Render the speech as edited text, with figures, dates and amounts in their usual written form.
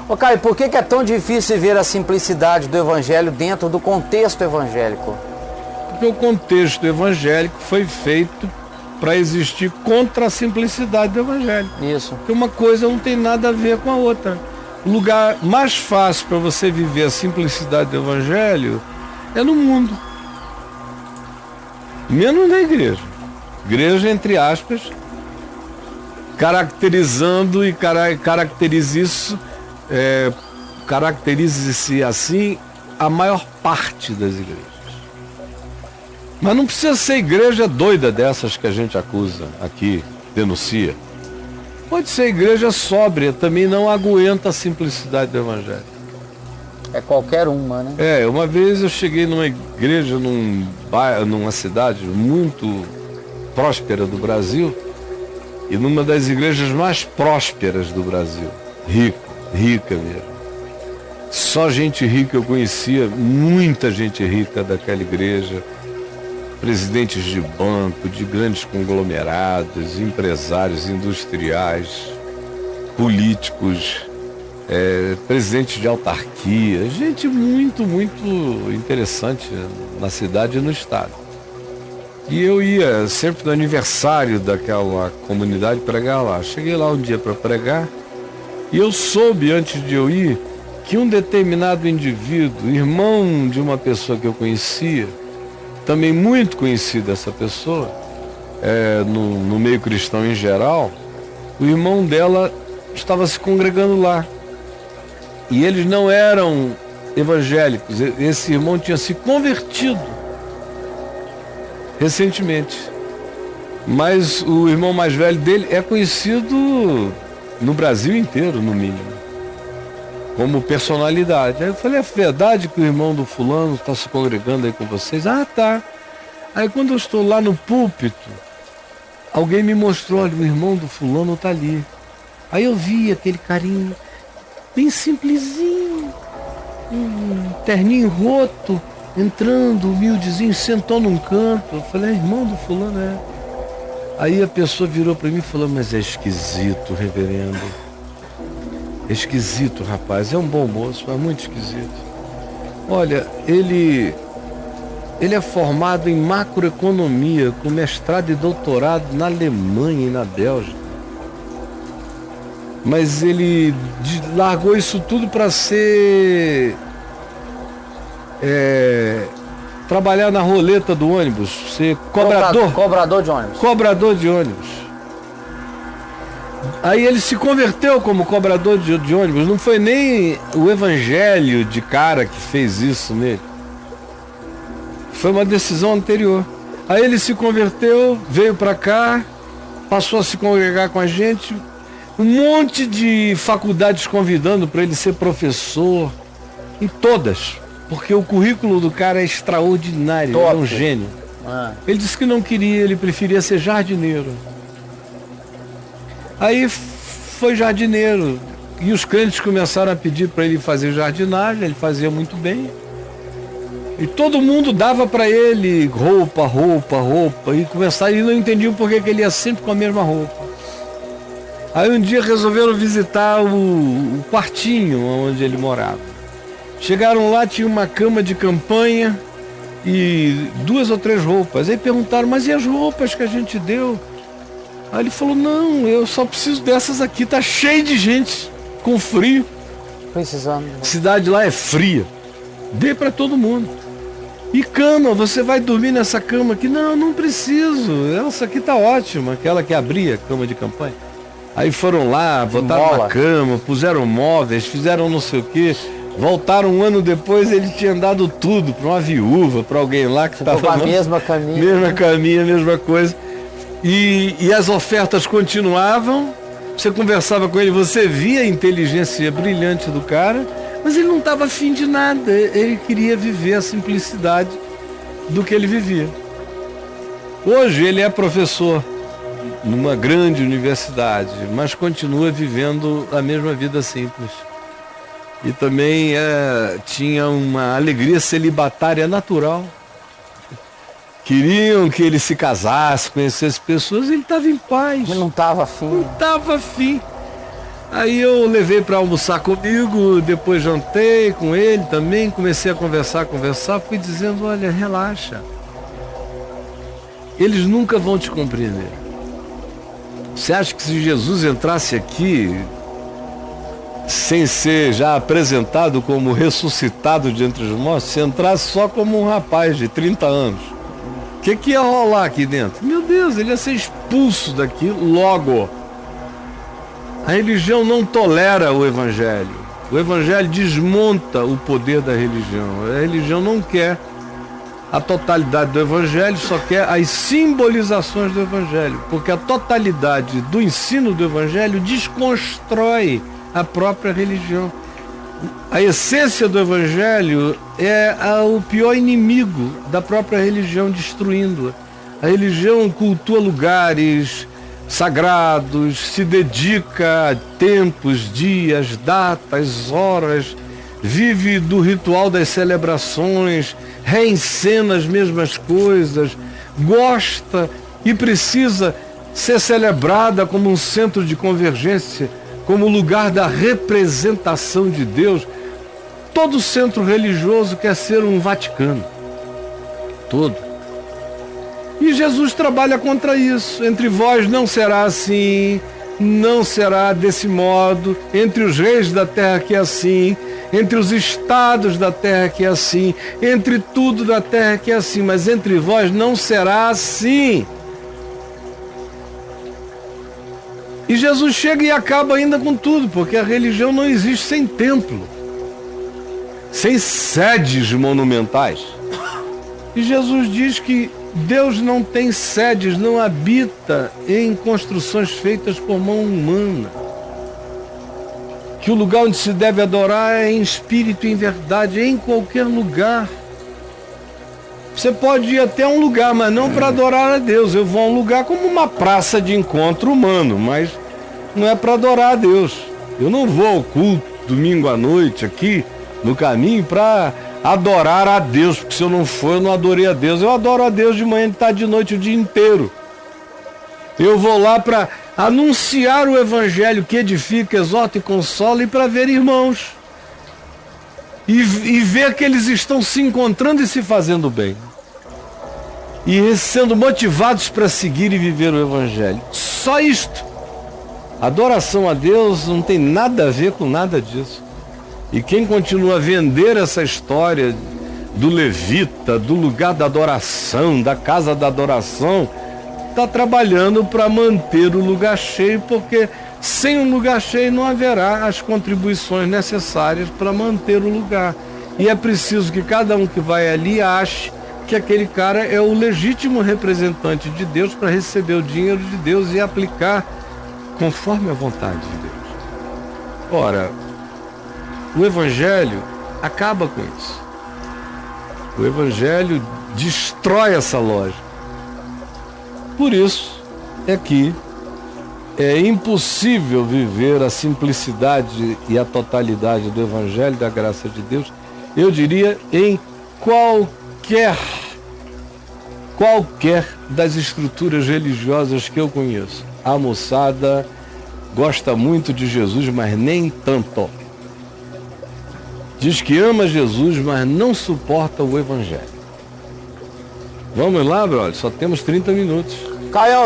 Ô Caio, por que é tão difícil ver a simplicidade do evangelho dentro do contexto evangélico? Porque o contexto evangélico foi feito para existir contra a simplicidade do evangelho. Isso. Porque uma coisa não tem nada a ver com a outra. O lugar mais fácil para você viver a simplicidade do evangelho é no mundo. Menos na igreja. Igreja, entre aspas, caracterizando e caracterize-se assim a maior parte das igrejas. Mas não precisa ser igreja doida dessas que a gente acusa aqui, denuncia. Pode ser igreja sóbria, também não aguenta a simplicidade do evangelho. É qualquer uma, né? Uma vez eu cheguei numa igreja, numa cidade muito próspera do Brasil, e numa das igrejas mais prósperas do Brasil. Rica mesmo. Só gente rica eu conhecia, muita gente rica daquela igreja. Presidentes de banco, de grandes conglomerados, empresários industriais, políticos, presidentes de autarquia, gente muito, muito interessante na cidade e no estado. E eu ia sempre no aniversário daquela comunidade pregar lá. Cheguei lá um dia para pregar e eu soube, antes de eu ir, que um determinado indivíduo, irmão de uma pessoa que eu conhecia, também muito conhecida essa pessoa, no meio cristão em geral, o irmão dela estava se congregando lá. E eles não eram evangélicos. Esse irmão tinha se convertido recentemente. Mas o irmão mais velho dele é conhecido no Brasil inteiro, no mínimo, como personalidade. Aí eu falei, é verdade que o irmão do fulano está se congregando aí com vocês? Ah, tá. Aí quando eu estou lá no púlpito, alguém me mostrou, olha, o irmão do fulano está ali. Aí eu vi aquele carinho bem simplesinho, um terninho roto, entrando, humildezinho, sentou num canto. Eu falei, irmão do fulano, é. Aí a pessoa virou para mim e falou, mas é esquisito, reverendo. É esquisito, rapaz. É um bom moço, mas muito esquisito. Olha, ele é formado em macroeconomia, com mestrado e doutorado na Alemanha e na Bélgica. Mas ele largou isso tudo para trabalhar na roleta do ônibus, ser cobrador. Cobrador de ônibus. Cobrador de ônibus. Aí ele se converteu como cobrador de ônibus. Não foi nem o evangelho de cara que fez isso nele. Foi uma decisão anterior. Aí ele se converteu, veio para cá, passou a se congregar com a gente. Um monte de faculdades convidando para ele ser professor. Em todas. Porque o currículo do cara é extraordinário. Ele é um gênio. Ele disse que não queria, ele preferia ser jardineiro. Aí foi jardineiro. E os crentes começaram a pedir para ele fazer jardinagem, ele fazia muito bem. E todo mundo dava para ele roupa. E começaram, e não entendiam por que ele ia sempre com a mesma roupa. Aí um dia resolveram visitar o quartinho onde ele morava. Chegaram lá, tinha uma cama de campanha e 2 ou 3 roupas. Aí perguntaram, mas e as roupas que a gente deu? Aí ele falou, não, eu só preciso dessas aqui, tá cheio de gente, com frio. Precisando. A cidade lá é fria. Dê para todo mundo. E cama, você vai dormir nessa cama aqui? Não, não preciso, essa aqui tá ótima, aquela que abria a cama de campanha. Aí foram lá, botaram uma cama, puseram móveis, fizeram não sei o quê. Voltaram um ano depois, ele tinha dado tudo para uma viúva, para alguém lá que estava... a mesma caminha. Mesma caminha, mesma coisa. E as ofertas continuavam, você conversava com ele, você via a inteligência brilhante do cara, mas ele não estava afim de nada, ele queria viver a simplicidade do que ele vivia. Hoje ele é professor numa grande universidade, mas continua vivendo a mesma vida simples. E também tinha uma alegria celibatária natural. Queriam que ele se casasse, conhecesse pessoas, ele estava em paz. Ele não estava afim. Não estava afim. Aí eu levei para almoçar comigo, depois jantei com ele também, comecei a conversar, fui dizendo, olha, relaxa. Eles nunca vão te compreender. Você acha que se Jesus entrasse aqui, sem ser já apresentado como ressuscitado de entre os mortos, se entrasse só como um rapaz de 30 anos, o que ia rolar aqui dentro? Meu Deus, ele ia ser expulso daqui logo. A religião não tolera o evangelho. O evangelho desmonta o poder da religião. A religião não quer a totalidade do evangelho, só quer as simbolizações do evangelho, porque a totalidade do ensino do evangelho desconstrói a própria religião. A essência do evangelho é o pior inimigo da própria religião, destruindo-a. A religião cultua lugares sagrados, se dedica a tempos, dias, datas, horas, vive do ritual das celebrações, reencena as mesmas coisas, gosta e precisa ser celebrada como um centro de convergência, como lugar da representação de Deus. Todo centro religioso quer ser um Vaticano. Todo. E Jesus trabalha contra isso. Entre vós não será assim, não será desse modo. Entre os reis da terra que é assim, entre os estados da terra que é assim, entre tudo da terra que é assim, mas entre vós não será assim. E Jesus chega e acaba ainda com tudo, porque a religião não existe sem templo, sem sedes monumentais. E Jesus diz que Deus não tem sedes, não habita em construções feitas por mão humana. Que o lugar onde se deve adorar é em espírito e em verdade, em qualquer lugar. Você pode ir até um lugar, mas não para adorar a Deus. Eu vou a um lugar como uma praça de encontro humano, mas não é para adorar a Deus. Eu não vou ao culto domingo à noite aqui no caminho para adorar a Deus, porque se eu não for, eu não adorei a Deus. Eu adoro a Deus de manhã, de tarde, de noite, o dia inteiro. Eu vou lá para anunciar o evangelho que edifica, exorta e consola, e para ver irmãos. E ver que eles estão se encontrando e se fazendo bem. E sendo motivados para seguir e viver o evangelho. Só isto. Adoração a Deus não tem nada a ver com nada disso. E quem continua a vender essa história do levita, do lugar da adoração, da casa da adoração, está trabalhando para manter o lugar cheio, porque sem um lugar cheio não haverá as contribuições necessárias para manter o lugar. E é preciso que cada um que vai ali ache que aquele cara é o legítimo representante de Deus para receber o dinheiro de Deus e aplicar conforme a vontade de Deus. Ora, o evangelho acaba com isso. O evangelho destrói essa lógica. Por isso é que é impossível viver a simplicidade e a totalidade do evangelho da graça de Deus, eu diria, em qualquer das estruturas religiosas que eu conheço. A moçada gosta muito de Jesus, mas nem tanto. Diz que ama Jesus, mas não suporta o evangelho. Vamos lá, brother? Só temos 30 minutos. Caião,